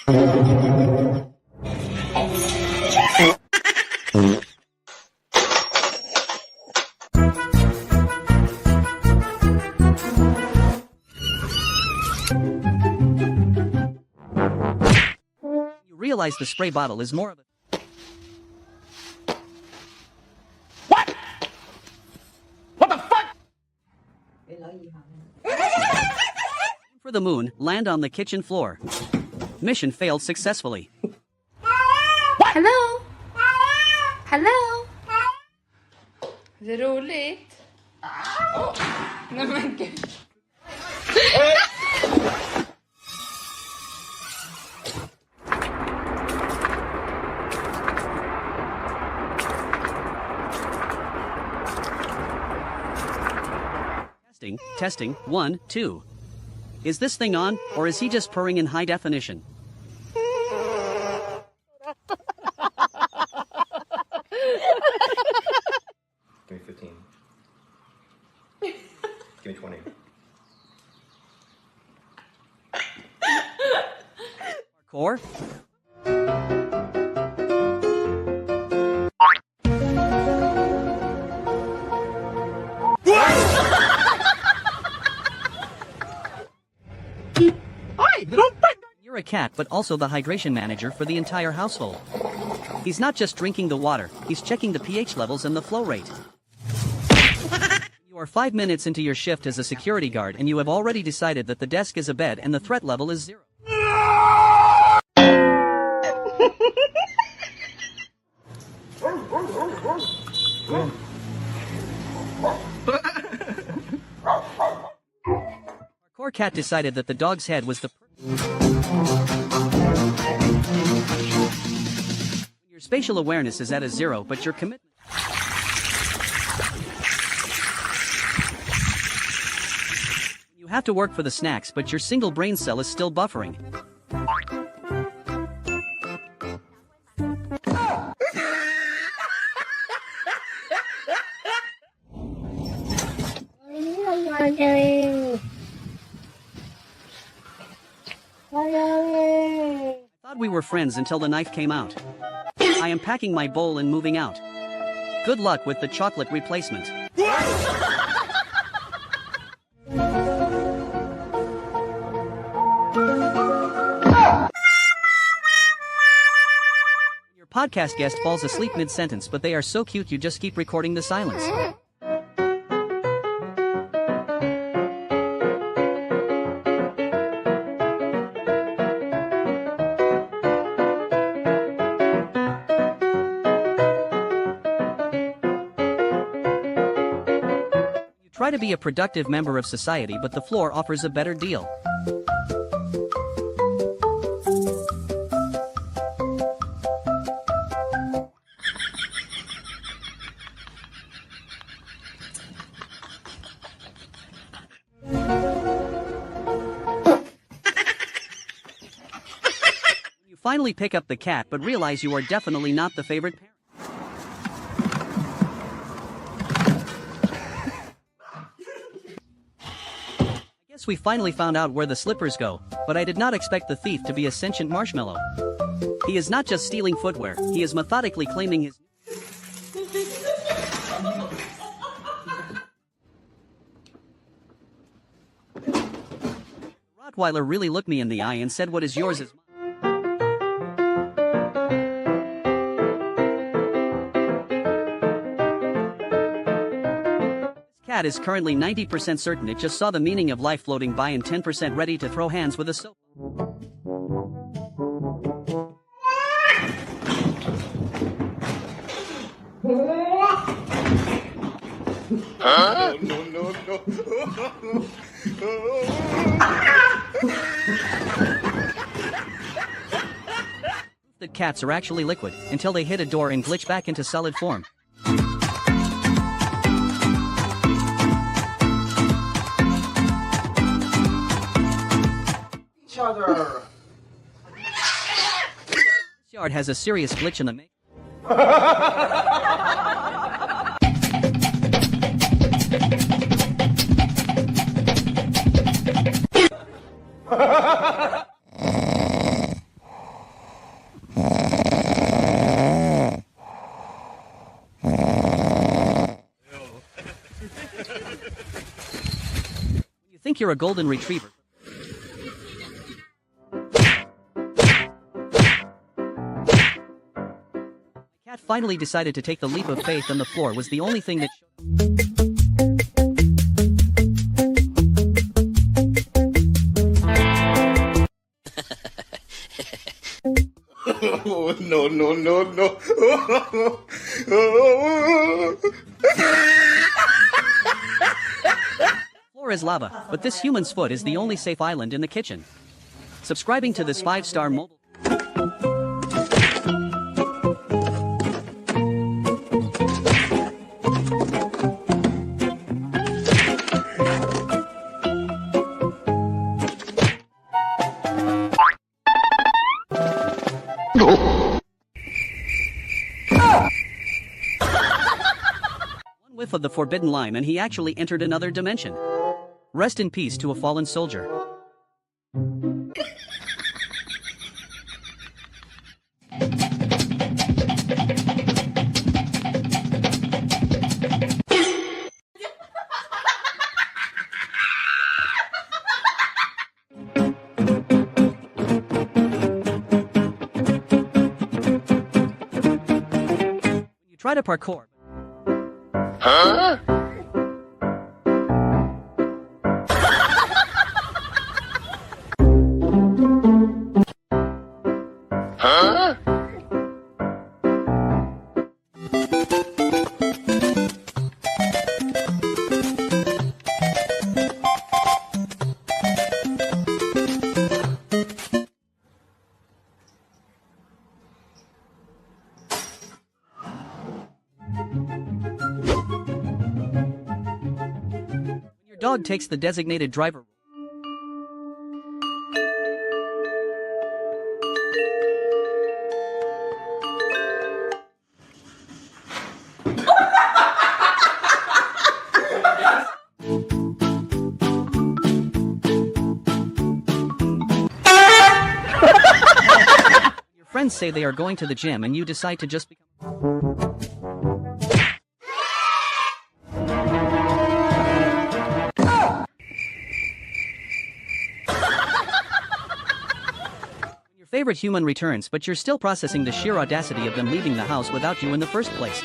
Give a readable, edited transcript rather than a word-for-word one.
You realize the spray bottle is more of a for the moon, land on the kitchen floor. Mission failed successfully. Hello? Hello? Är det roligt? Nej men gud. Testing, 1, 2. Is this thing on, or is he just purring in high definition? Give me 15. Give me 20. Core? You're a cat but also the hydration manager for the entire household. He's not just drinking the water, he's checking the pH levels and the flow rate. You are 5 minutes into your shift as a security guard and you have already decided that the desk is a bed and the threat level is 0. Our core cat decided that the dog's head was the your spatial awareness is at a 0, but your commitment. You have to work for the snacks, but your single brain cell is still buffering. I thought we were friends until the knife came out. I am packing my bowl and moving out. Good luck with the chocolate replacement. Your podcast guest falls asleep mid-sentence, but they are so cute you just keep recording the silence. Try to be a productive member of society, but the floor offers a better deal. You finally pick up the cat but realize you are definitely not the favorite parent. We finally found out where the slippers go, but I did not expect the thief to be a sentient marshmallow. He is not just stealing footwear, he is methodically claiming his... Rottweiler really looked me in the eye and said, "What is yours is mine." Cat is currently 90% certain it just saw the meaning of life floating by and 10% ready to throw hands with a soap. Huh? No. The cats are actually liquid until they hit a door and glitch back into solid form. Other. This yard has a serious glitch in the make. secure a golden retriever. My cat finally decided to take the leap of faith, and the floor was the only thing that Oh, no, no, no, no. floor is lava, but this human's foot is the only safe island in the kitchen. Subscribing to this 5-star mobile. One whiff of the forbidden lime and he actually entered another dimension. Rest in peace to a fallen soldier. You try to parkour. Your dog takes the designated driver. Your friends say they are going to the gym and you decide to just become. Your favorite human returns, but you're still processing the sheer audacity of them leaving the house without you in the first place.